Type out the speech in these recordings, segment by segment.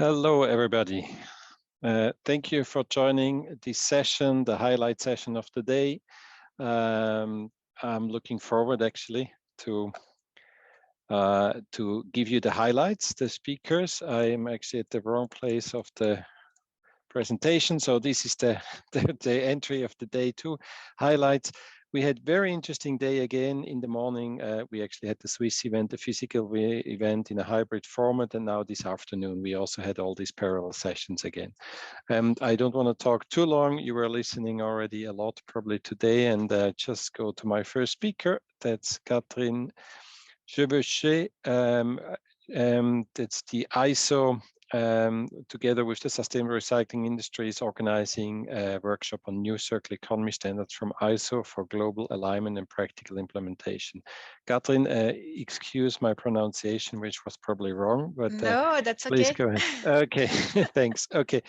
Hello, everybody. Thank you for joining this session, the highlight session of the day. I'm looking forward actually to give you the highlights, the speakers. I'm actually at the wrong place of the presentation. So this is the entry of the day 2 highlights. We had very interesting day again in the morning. We actually had the Swiss event, the physical event in a hybrid format. And now this afternoon, we also had all these parallel sessions again. I don't want to talk too long. You were listening already a lot probably today, and just go to my first speaker. That's Catherine Chevauché. That's the ISO, together with the Sustainable Recycling Industry, is organizing a workshop on new circular economy standards from ISO for global alignment and practical implementation. Catherine, excuse my pronunciation, which was probably wrong, but no, that's okay. Please go ahead. Okay, thanks. Okay,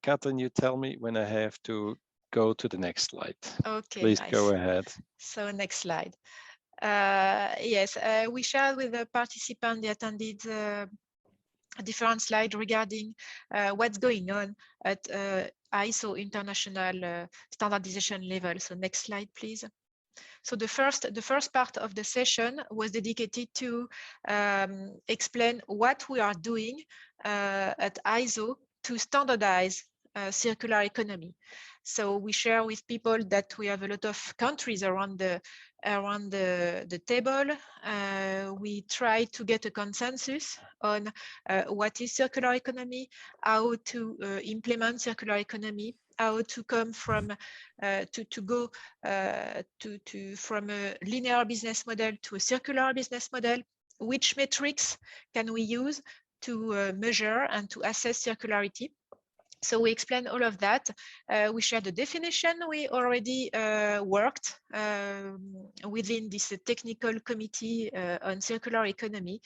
Catherine, you tell me when I have to go to the next slide. Okay, Please nice. go ahead. So next slide. Yes, we shared with the participants, the attendees, a different slide regarding what's going on at ISO international standardization level. So next slide, please. So the first part of the session was dedicated to explain what we are doing at ISO to standardize circular economy. So we share with people that we have a lot of countries around the table. We try to get a consensus on what is circular economy, how to implement circular economy, how to come from from a linear business model to a circular business model. Which metrics can we use to measure and to assess circularity? So we explain all of that. We share the definition. We already worked within this technical committee on circular economy.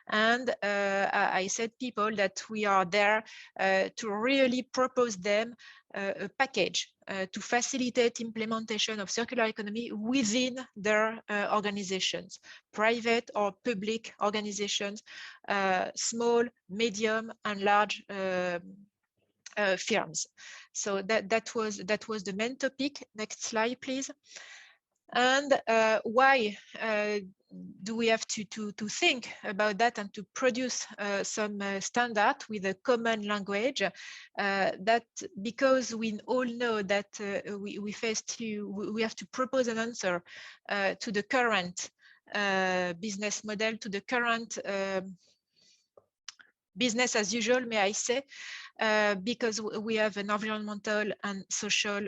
And I said people that we are there to really propose them a package to facilitate implementation of circular economy within their organizations, private or public organizations, small, medium, and large firms. So that was the main topic. Next slide, please. And why do we have to think about that and to produce some standard with a common language? That because we all know that we have to propose an answer to the current business model, to the current business as usual, may I say, because we have an environmental and social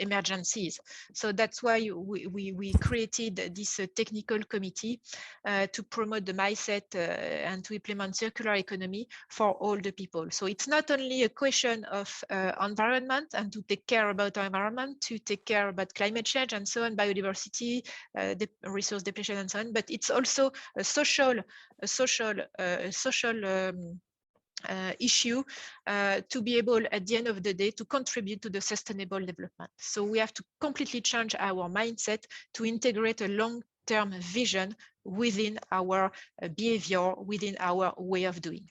emergencies. So that's why we created this technical committee to promote the mindset and to implement circular economy for all the people. So it's not only a question of environment and to take care about our environment, to take care about climate change and so on, biodiversity, the resource depletion and so on, but it's also a social issue to be able at the end of the day to contribute to the sustainable development. So we have to completely change our mindset to integrate a long-term vision within our behavior, within our way of doing.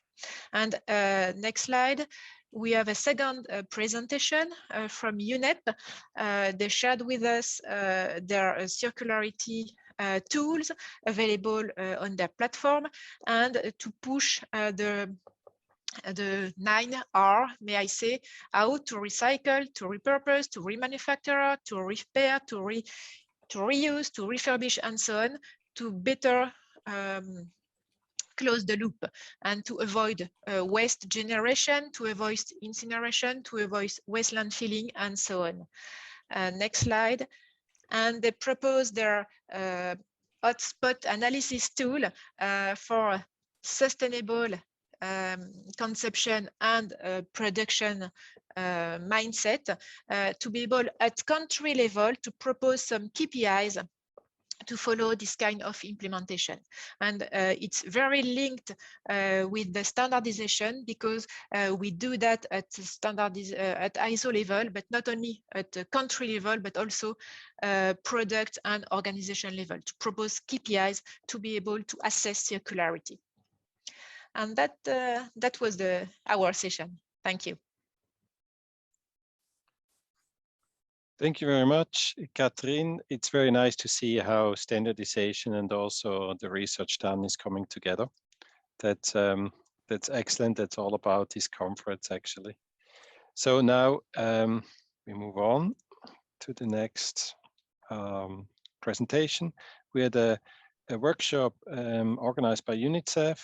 And next slide. We have a second presentation from UNEP. They shared with us their circularity tools available on their platform, and to push the 9R, may I say, how to recycle, to repurpose, to remanufacture, to repair, to reuse, to refurbish, and so on, to better close the loop and to avoid waste generation, to avoid incineration, to avoid waste landfilling, and so on. Next slide. And they propose their hotspot analysis tool for sustainable conception and production mindset to be able at country level to propose some KPIs to follow this kind of implementation. And it's very linked with the standardization, because we do that at at ISO level, but not only at the country level, but also product and organization level to propose KPIs to be able to assess circularity. And that was our session. Thank you. Thank you very much, Catherine. It's very nice to see how standardization and also the research done is coming together. That's excellent. That's all about this conference, actually. So now we move on to the next presentation. We had a workshop organized by UNICEF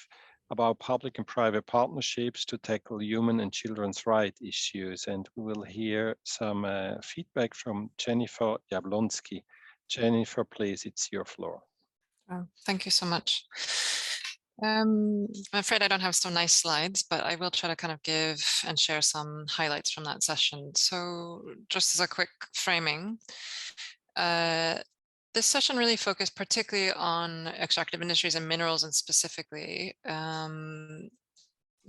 about public and private partnerships to tackle human and children's rights issues. And we will hear some feedback from Jennifer Yablonsky. Jennifer, please, it's your floor. Oh, thank you so much. I'm afraid I don't have some nice slides, but I will try to kind of give and share some highlights from that session. So just as a quick framing, this session really focused particularly on extractive industries and minerals, and specifically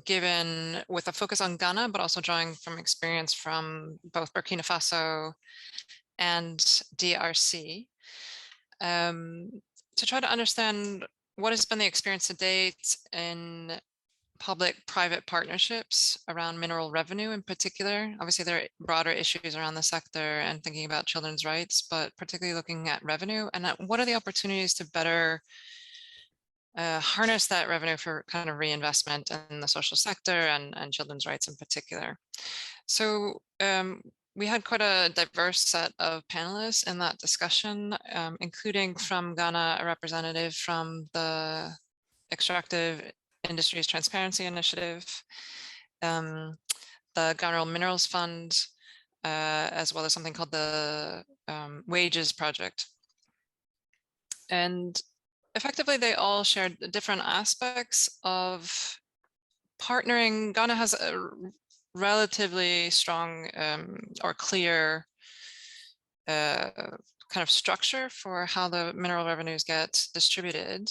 given with a focus on Ghana, but also drawing from experience from both Burkina Faso and DRC, to try to understand what has been the experience to date in public-private partnerships around mineral revenue in particular. Obviously, there are broader issues around the sector and thinking about children's rights, but particularly looking at revenue and at what are the opportunities to better harness that revenue for kind of reinvestment in the social sector and children's rights in particular. So we had quite a diverse set of panelists in that discussion, including from Ghana, a representative from the Extractive Industries Transparency Initiative, the Ghana Minerals Fund, as well as something called the Wages Project. And effectively, they all shared different aspects of partnering. Ghana has a relatively strong or clear kind of structure for how the mineral revenues get distributed.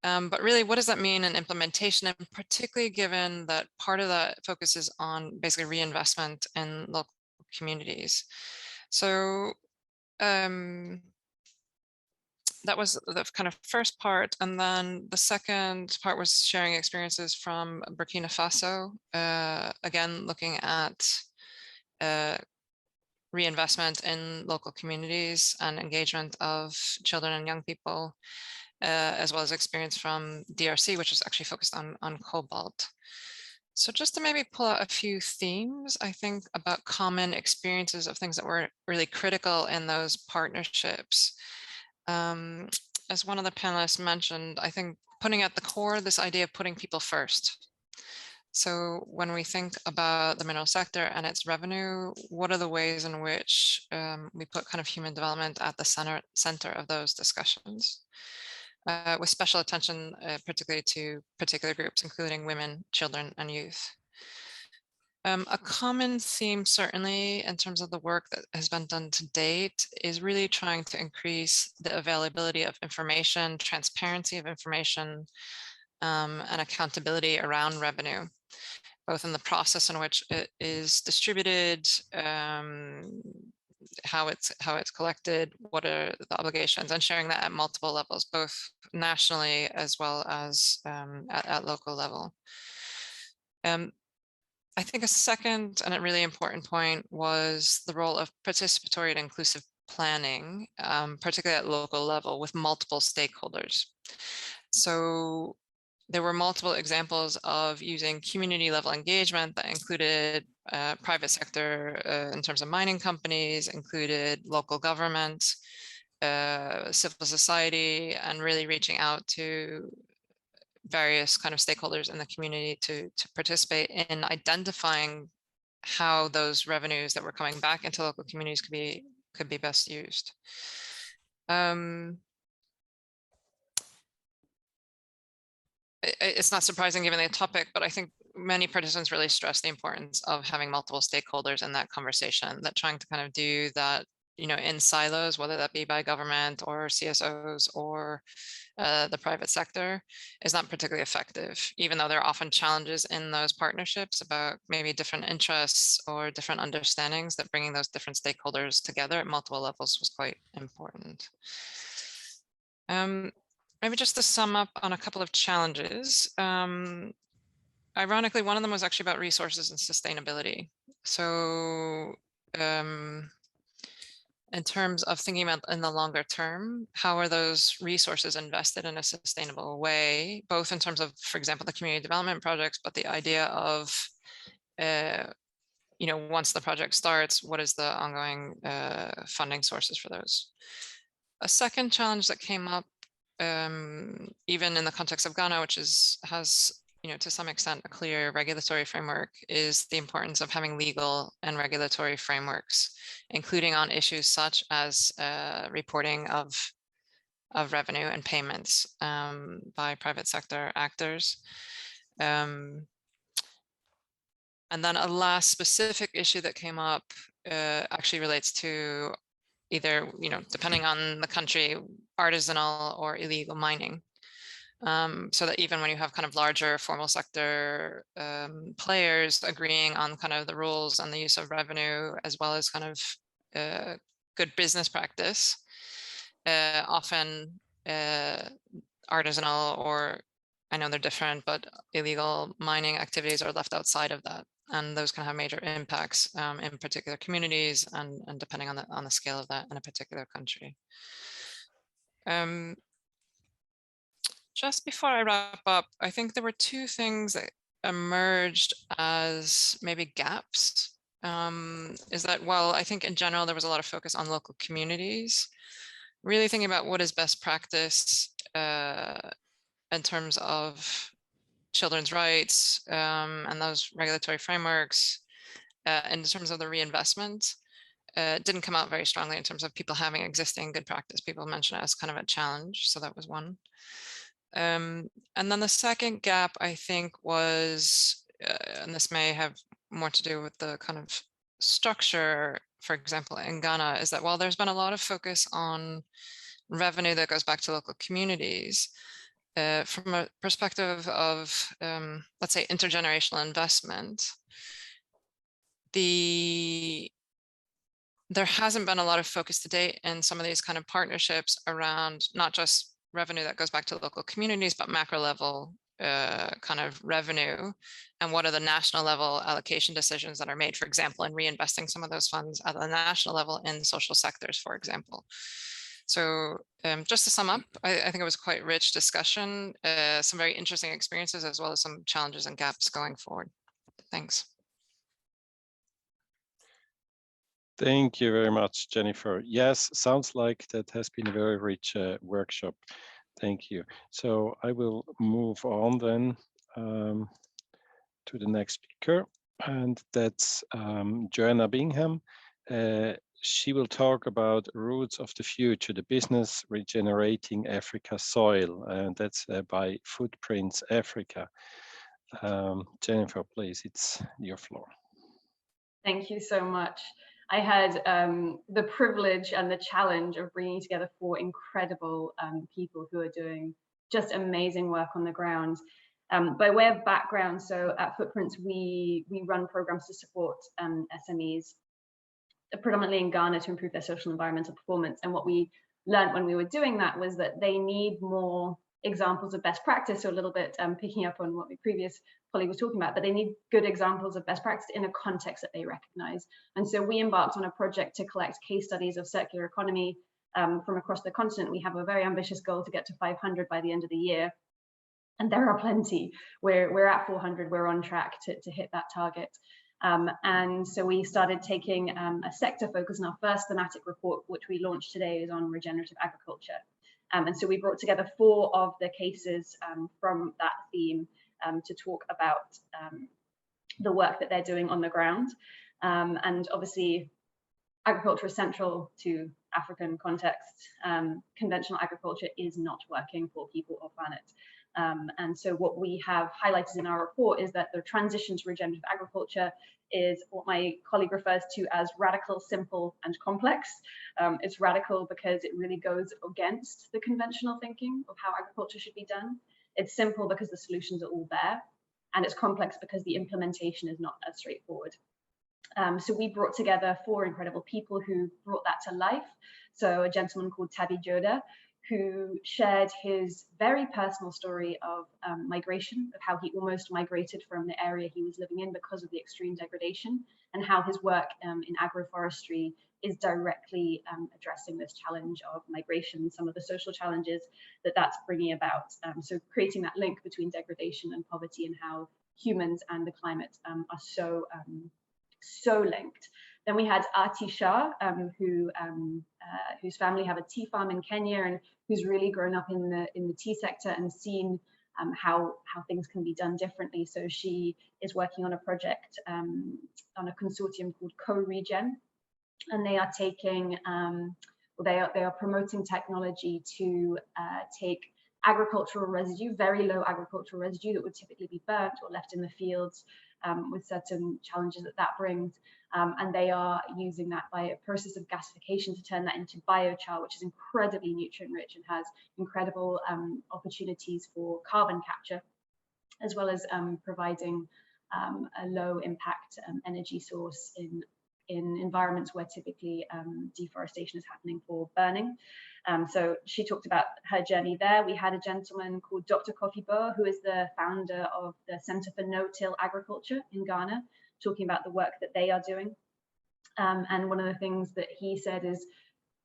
But really, what does that mean in implementation, and particularly given that part of that focuses on basically reinvestment in local communities? So that was the kind of first part. And then the second part was sharing experiences from Burkina Faso, again, looking at reinvestment in local communities and engagement of children and young people, as well as experience from DRC, which was actually focused on cobalt. So just to maybe pull out a few themes, I think, about common experiences of things that were really critical in those partnerships. As one of the panelists mentioned, I think putting at the core this idea of putting people first. So when we think about the mineral sector and its revenue, what are the ways in which we put kind of human development at the center of those discussions, with special attention particularly to particular groups, including women, children, and youth. A common theme, certainly, in terms of the work that has been done to date, is really trying to increase the availability of information, transparency of information, and accountability around revenue, both in the process in which it is distributed, how it's collected, what are the obligations, and sharing that at multiple levels, both nationally as well as at local level. I think a second and a really important point was the role of participatory and inclusive planning, particularly at local level with multiple stakeholders. So there were multiple examples of using community level engagement that included private sector in terms of mining companies, included local government, civil society, and really reaching out to various kind of stakeholders in the community to participate in identifying how those revenues that were coming back into local communities could be best used. It's not surprising given the topic, but I think many participants really stress the importance of having multiple stakeholders in that conversation, that trying to kind of do that, you know, in silos, whether that be by government or CSOs or the private sector, is not particularly effective, even though there are often challenges in those partnerships about maybe different interests or different understandings, that bringing those different stakeholders together at multiple levels was quite important. Maybe just to sum up on a couple of challenges. ironically, one of them was actually about resources and sustainability. So in terms of thinking about in the longer term, how are those resources invested in a sustainable way, both in terms of, for example, the community development projects, but the idea of, you know, once the project starts, what is the ongoing funding sources for those? A second challenge that came up, even in the context of Ghana, which has, you know, to some extent a clear regulatory framework, is the importance of having legal and regulatory frameworks, including on issues such as reporting of revenue and payments by private sector actors. And then a last specific issue that came up actually relates to either, you know, depending on the country, artisanal or illegal mining. So that even when you have kind of larger formal sector players agreeing on kind of the rules and the use of revenue, as well as kind of good business practice, often artisanal, or I know they're different, but illegal mining activities are left outside of that. And those can have major impacts in particular communities and depending on the scale of that in a particular country. Just before I wrap up, I think there were two things that emerged as maybe gaps. Is that, well, I think in general, there was a lot of focus on local communities, really thinking about what is best practice in terms of children's rights and those regulatory frameworks. In terms of the reinvestment, didn't come out very strongly in terms of people having existing good practice. People mentioned it as kind of a challenge. So that was one. And then the second gap, I think, was, and this may have more to do with the kind of structure, for example, in Ghana, is that while there's been a lot of focus on revenue that goes back to local communities, from a perspective of, let's say, intergenerational investment, there hasn't been a lot of focus to date in some of these kind of partnerships around not just revenue that goes back to local communities, but macro level kind of revenue, and what are the national level allocation decisions that are made, for example, in reinvesting some of those funds at the national level in social sectors, for example. So just to sum up, I think it was quite rich discussion, some very interesting experiences, as well as some challenges and gaps going forward. Thanks. Thank you very much, Jennifer. Yes, sounds like that has been a very rich workshop. Thank you. So I will move on then to the next speaker, and that's Joanna Bingham. She will talk about Roots of the Future, the business regenerating Africa soil, and that's by Footprints Africa. Jennifer, please, it's your floor. Thank you so much. I had the privilege and the challenge of bringing together 4 incredible people who are doing just amazing work on the ground. By way of background, so at Footprints, we run programs to support SMEs, predominantly in Ghana, to improve their social and environmental performance. And what we learned when we were doing that was that they need more examples of best practice, so a little bit picking up on what the previous colleague was talking about, but they need good examples of best practice in a context that they recognize. And so we embarked on a project to collect case studies of circular economy from across the continent. We have a very ambitious goal to get to 500 by the end of the year. And there are plenty. We're at 400, we're on track to hit that target. And so we started taking a sector focus, and our first thematic report, which we launched today, is on regenerative agriculture. And so we brought together 4 of the cases from that theme to talk about the work that they're doing on the ground. And obviously, agriculture is central to African context. Conventional agriculture is not working for people or planet. And so what we have highlighted in our report is that the transition to regenerative agriculture is what my colleague refers to as radical, simple, and complex. It's radical because it really goes against the conventional thinking of how agriculture should be done. It's simple because the solutions are all there. And it's complex because the implementation is not as straightforward. So we brought together 4 incredible people who brought that to life. So a gentleman called Tabi Joda, who shared his very personal story of migration, of how he almost migrated from the area he was living in because of the extreme degradation, and how his work in agroforestry is directly addressing this challenge of migration, some of the social challenges that that's bringing about. So creating that link between degradation and poverty, and how humans and the climate are so linked. Then we had Ati Shah, whose family have a tea farm in Kenya, and who's really grown up in the tea sector and seen how things can be done differently. So she is working on a project on a consortium called Co-Regen, and they are taking, they are promoting technology to take agricultural residue, very low agricultural residue that would typically be burnt or left in the fields, with certain challenges that brings. And they are using that by a process of gasification to turn that into biochar, which is incredibly nutrient rich and has incredible opportunities for carbon capture, as well as providing a low impact energy source in environments where typically deforestation is happening for burning. So she talked about her journey there. We had a gentleman called Dr. Kofi Boa, who is the founder of the Center for No-Till Agriculture in Ghana, talking about the work that they are doing. And one of the things that he said is,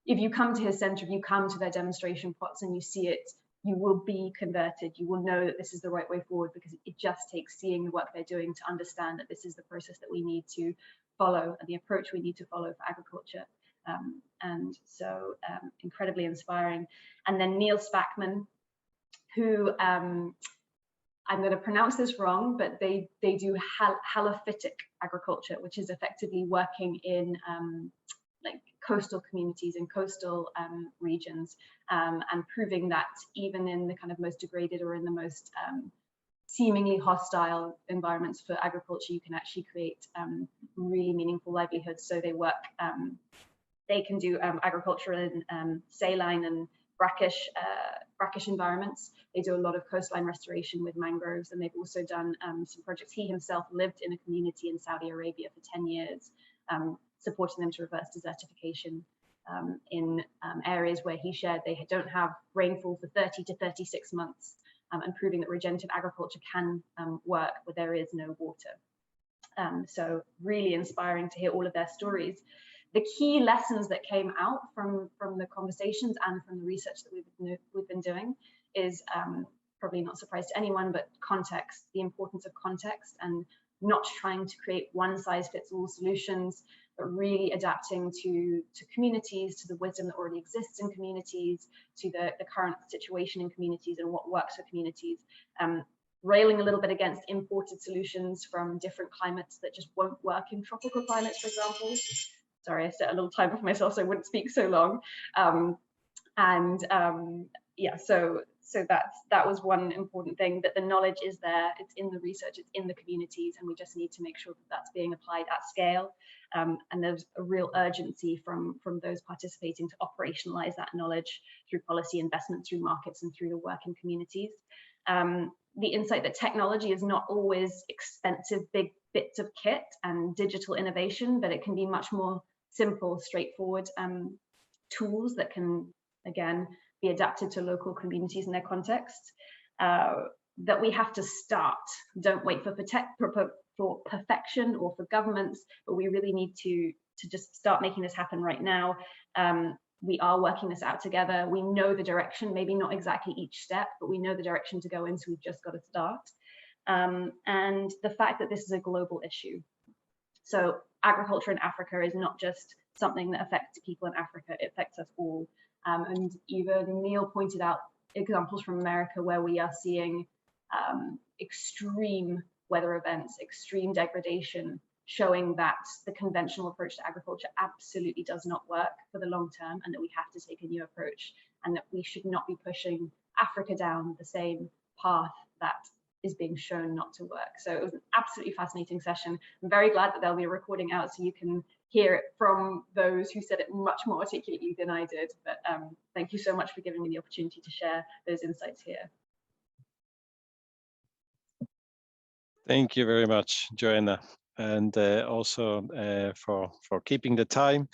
if you come to his center, if you come to their demonstration plots and you see it, you will be converted. You will know that this is the right way forward, because it just takes seeing the work they're doing to understand that this is the process that we need to follow and the approach we need to follow for agriculture. And so incredibly inspiring. And then Neil Spackman, who I'm going to pronounce this wrong, but they do halophytic agriculture, which is effectively working in like coastal communities and coastal regions, and proving that even in the kind of most degraded or in the most seemingly hostile environments for agriculture, you can actually create really meaningful livelihoods. So they work, they can do agriculture in saline and brackish environments. They do a lot of coastline restoration with mangroves, and they've also done some projects. He himself lived in a community in Saudi Arabia for 10 years, supporting them to reverse desertification in areas where he shared they don't have rainfall for 30 to 36 months, and proving that regenerative agriculture can work where there is no water. So really inspiring to hear all of their stories. The key lessons that came out from the conversations and from the research that we've been doing is probably not a surprise to anyone, but context, the importance of context, and not trying to create one-size-fits-all solutions, but really adapting to communities, to the wisdom that already exists in communities, to the current situation in communities and what works for communities. Railing a little bit against imported solutions from different climates that just won't work in tropical climates, for example. Sorry, I set a little timer for myself so I wouldn't speak so long. Yeah, so that was one important thing, that the knowledge is there, it's in the research, it's in the communities, and we just need to make sure that that's being applied at scale. And there's a real urgency from those participating to operationalize that knowledge through policy investment, through markets, and through the work in communities. The insight that technology is not always expensive, big bits of kit and digital innovation, but it can be much more simple, straightforward tools that can, again, be adapted to local communities and their context. That we have to start. Don't wait for perfection or for governments, but we really need to just start making this happen right now. We are working this out together. We know the direction, maybe not exactly each step, but we know the direction to go in, so we've just got to start. And the fact that this is a global issue. So agriculture in Africa is not just something that affects people in Africa, it affects us all. And even Neil pointed out examples from America where we are seeing extreme weather events, extreme degradation, showing that the conventional approach to agriculture absolutely does not work for the long term, and that we have to take a new approach, and that we should not be pushing Africa down the same path that is being shown not to work. So it was an absolutely fascinating session. I'm very glad that there'll be a recording out so you can hear it from those who said it much more articulately than I did. But thank you so much for giving me the opportunity to share those insights here. Thank you very much, Joanna. and also for keeping the time.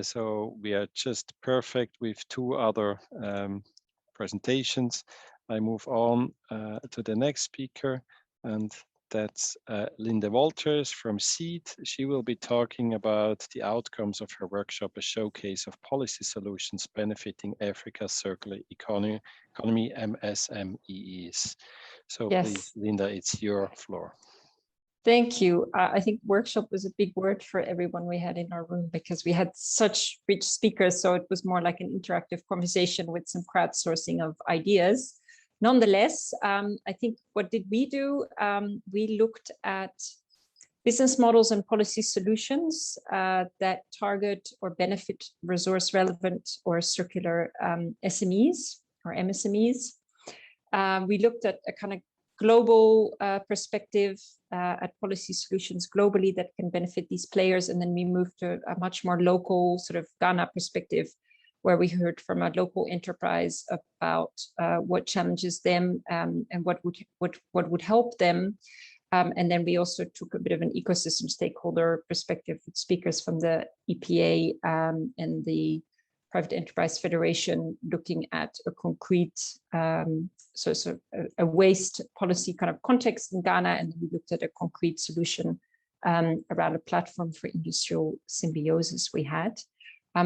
So we are just perfect with 2 other presentations. I move on to the next speaker, and that's Linde Wolters from SEED. She will be talking about the outcomes of her workshop, a showcase of policy solutions benefiting Africa's circular economy MSMEs. So Yes. please, Linda, it's your floor. Thank you. I think workshop was a big word for everyone we had in our room because we had such rich speakers. So it was more like an interactive conversation with some crowdsourcing of ideas. Nonetheless, I think what did we do? We looked at business models and policy solutions that target or benefit resource relevant or circular SMEs or MSMEs. We looked at a kind of global perspective at policy solutions globally that can benefit these players. And then we moved to a much more local sort of Ghana perspective, where we heard from a local enterprise about what challenges them and what would help them. And then we also took a bit of an ecosystem stakeholder perspective with speakers from the EPA and the Private Enterprise Federation, looking at a concrete, so a waste policy kind of context in Ghana, and we looked at a concrete solution around a platform for industrial symbiosis we had.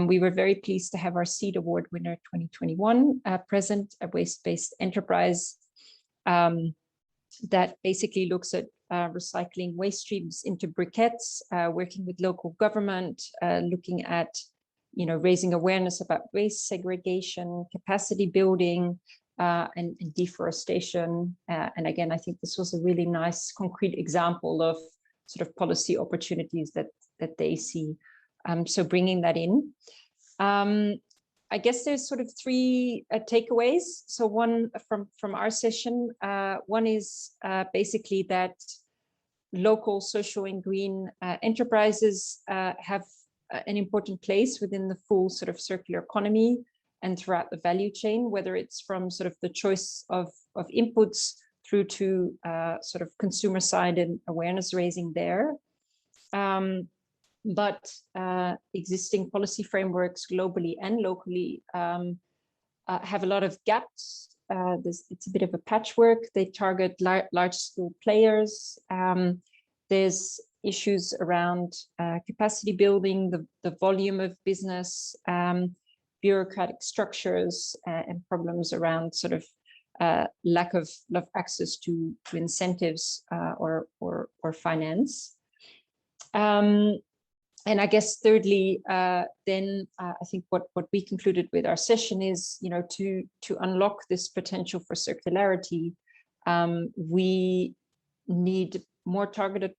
We were very pleased to have our SEED Award winner 2021 present, a waste-based enterprise that basically looks at recycling waste streams into briquettes, working with local government, looking at raising awareness about waste segregation, capacity building, and deforestation. And again, I think this was a really nice concrete example of sort of policy opportunities that they see. So bringing that in. I guess there's sort of 3 takeaways. So one from our session, one is basically that local social and green enterprises have an important place within the full sort of circular economy and throughout the value chain, whether it's from sort of the choice of inputs through to sort of consumer side and awareness raising there. But existing policy frameworks globally and locally have a lot of gaps. It's a bit of a patchwork. They target large-scale players. There's issues around capacity building, the volume of business, bureaucratic structures, and problems around sort of lack of access to incentives or finance. And I guess thirdly, then I think what we concluded with our session is, to unlock this potential for circularity, we need more targeted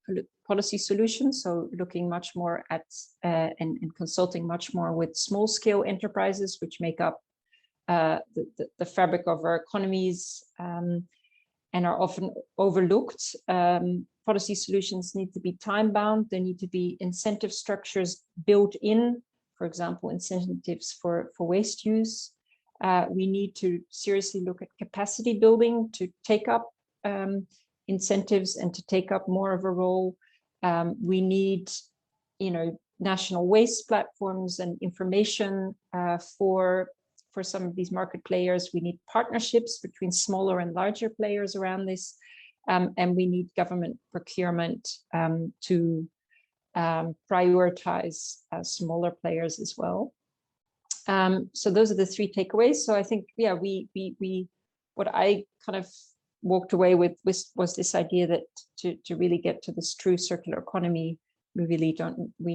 policy solutions. So looking much more at and consulting much more with small scale enterprises, which make up the fabric of our economies and are often overlooked. Policy solutions need to be time bound. There need to be incentive structures built in, for example, incentives for waste use. We need to seriously look at capacity building to take up incentives and to take up more of a role. We need, national waste platforms and information for some of these market players. We need partnerships between smaller and larger players around this. And we need government procurement to prioritize smaller players as well. So those are the 3 takeaways. So I think, yeah, we what I kind of walked away with was this idea that to really get to this true circular economy, we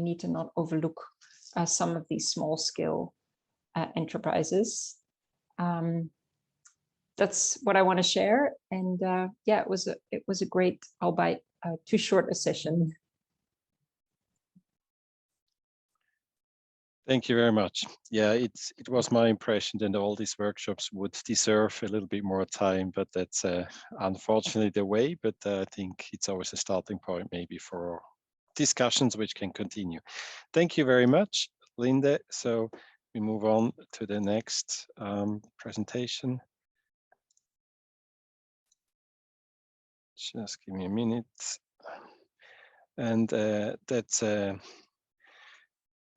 need to not overlook some of these small scale enterprises. That's what I want to share. And yeah, it was a great, albeit too short a session. Thank you very much. Yeah, it was my impression that all these workshops would deserve a little bit more time, but that's unfortunately the way. But I think it's always a starting point maybe for discussions which can continue. Thank you very much, Linde. So we move on to the next presentation. Just give me a minute. and that's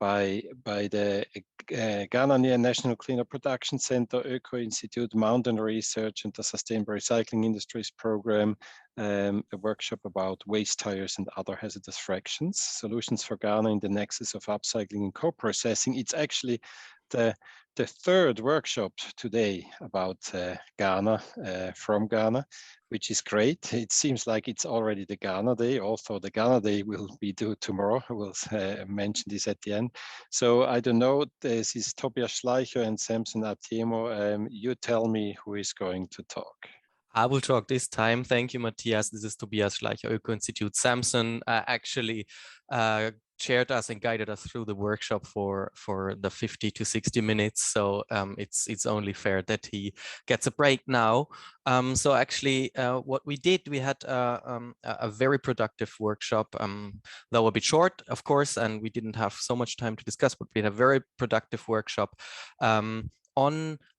by the Ghanaian National Cleaner Production Center, Oeko-Institut, Mountain Research, and the Sustainable Recycling Industries Program, a workshop about waste tires and other hazardous fractions, solutions for Ghana in the nexus of upcycling and co-processing. It's actually the third workshop today about Ghana, from Ghana, which is great. It seems like it's already the Ghana Day. Also, the Ghana Day will be due tomorrow. I will mention this at the end. So I don't know, this is Tobias Schleicher and Sampson Atiemo. You tell me who is going to talk. I will talk this time. Thank you, Matthias. This is Tobias Schleicher, Oeko-Institut. Sampson actually chaired us and guided us through the workshop for the 50 to 60 minutes. So it's only fair that he gets a break now. So actually what we did, we had a very productive workshop, though a bit short, of course, and we didn't have so much time to discuss, but we had a very productive workshop on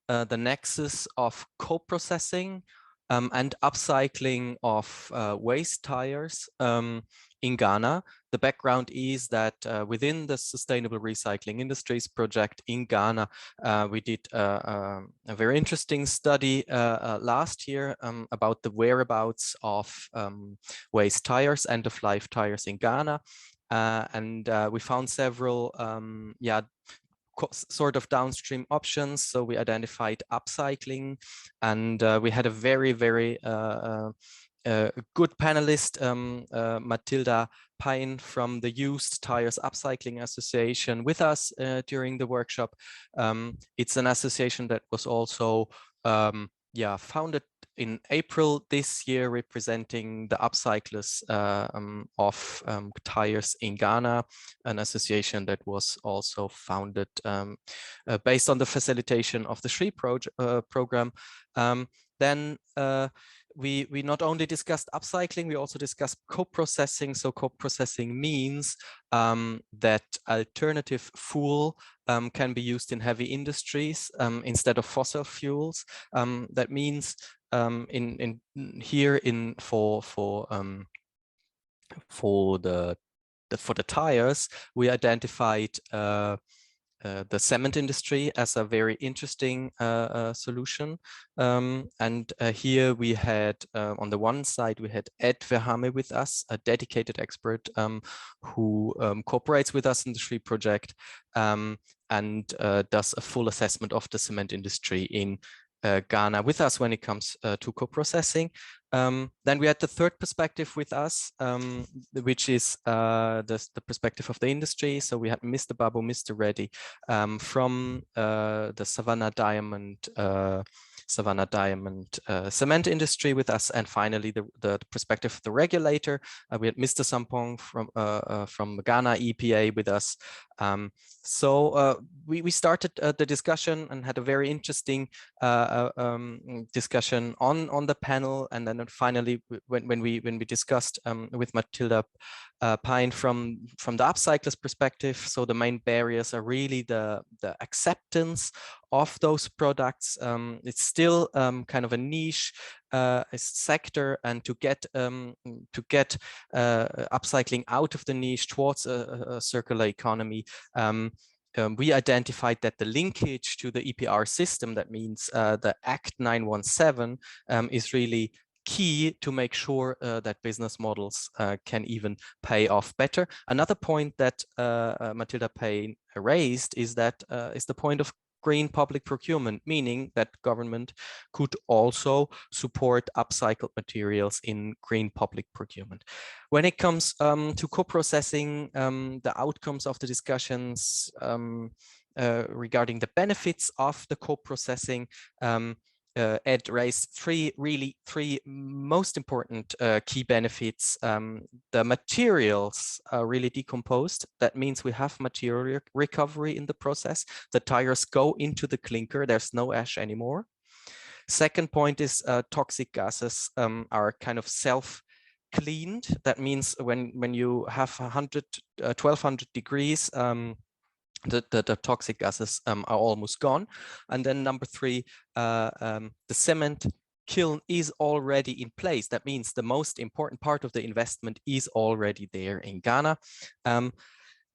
the nexus of co-processing and upcycling of waste tires in Ghana. The background is that within the Sustainable Recycling Industries project in Ghana, we did a very interesting study last year about the whereabouts of waste tires, end-of-life tires in Ghana. And we found several sort of downstream options. So we identified upcycling, and we had a very, very good panelist, Matilda Pine from the Used Tires Upcycling Association with us during the workshop. It's an association that was also founded in April this year, representing the upcyclers of tires in Ghana, an association that was also founded based on the facilitation of the SHRI program. Then we not only discussed upcycling, we also discussed co-processing. So co-processing means that alternative fuel can be used in heavy industries instead of fossil fuels. That means for the tires, we identified the cement industry as a very interesting solution. And here we had, on the one side, we had Ed Verhame with us, a dedicated expert who cooperates with us in the SHRI project and does a full assessment of the cement industry in Ghana with us when it comes to co-processing. Then we had the third perspective with us, which is the perspective of the industry. So we had Mr. Babu, Mr. Reddy from the Savannah Diamond cement industry with us, and finally the perspective of the regulator. We had Mr. Sampson from Ghana EPA with us. So we started the discussion and had a very interesting discussion on the panel, and then finally when we discussed with Matilda Pine from the upcycler's perspective. So the main barriers are really the acceptance of those products. It's still kind of a niche sector, and to get upcycling out of the niche towards a circular economy, we identified that the linkage to the EPR system, that means the Act 917, is really key to make sure that business models can even pay off better. Another point that Matilda Payne raised is that is the point of green public procurement, meaning that government could also support upcycled materials in green public procurement. When it comes to co-processing, the outcomes of the discussions regarding the benefits of the co-processing, Ed raised three most important key benefits. The materials are really decomposed. That means we have material recovery in the process. The tires go into the clinker. There's no ash anymore. Second point is toxic gases are kind of self-cleaned. That means when you have 1200 degrees, the toxic gases are almost gone. And then number three, the cement kiln is already in place. That means the most important part of the investment is already there in Ghana.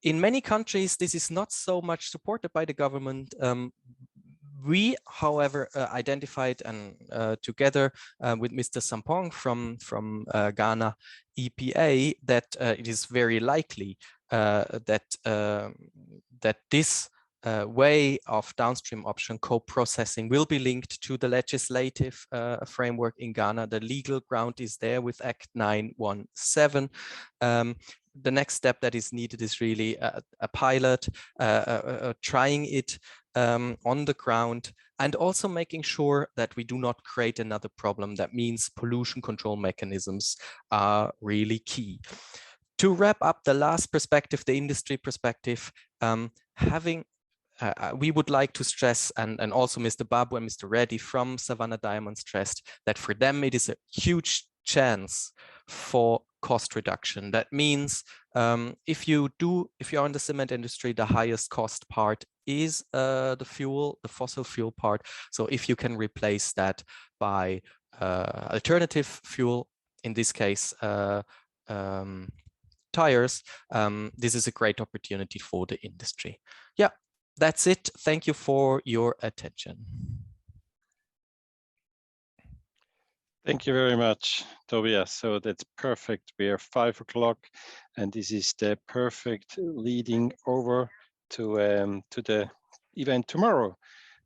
In many countries, this is not so much supported by the government. We, however, identified and together with Mr. Sampson from Ghana EPA that it is very likely that this way of downstream option co-processing will be linked to the legislative framework in Ghana. The legal ground is there with Act 917. The next step that is needed is really a pilot, trying it on the ground, and also making sure that we do not create another problem. That means pollution control mechanisms are really key. To wrap up the last perspective, the industry perspective, we would like to stress, and also Mr. Babu and Mr. Reddy from Savannah Diamond stressed that for them it is a huge chance for cost reduction. That means if you're in the cement industry, the highest cost part is the fossil fuel part. So if you can replace that by alternative fuel, in this case tires, this is a great opportunity for the industry. Yeah, that's it. Thank you for your attention. Thank you very much, Tobias. So that's perfect. We are 5 o'clock, and this is the perfect leading over to the event tomorrow.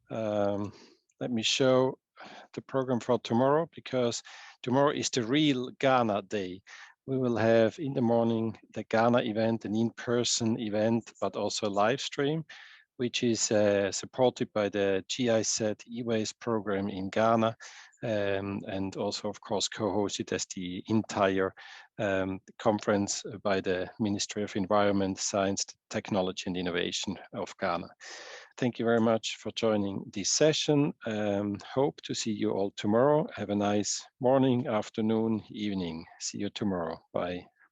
Let me show the program for tomorrow, because tomorrow is the real Ghana day. We will have in the morning the Ghana event, an in-person event, but also a live stream, which is supported by the GIZ e-waste program in Ghana, and also, of course, co-hosted as the entire conference by the Ministry of Environment, Science, Technology and Innovation of Ghana. Thank you very much for joining this session. Hope to see you all tomorrow. Have a nice morning, afternoon, evening. See you tomorrow. Bye.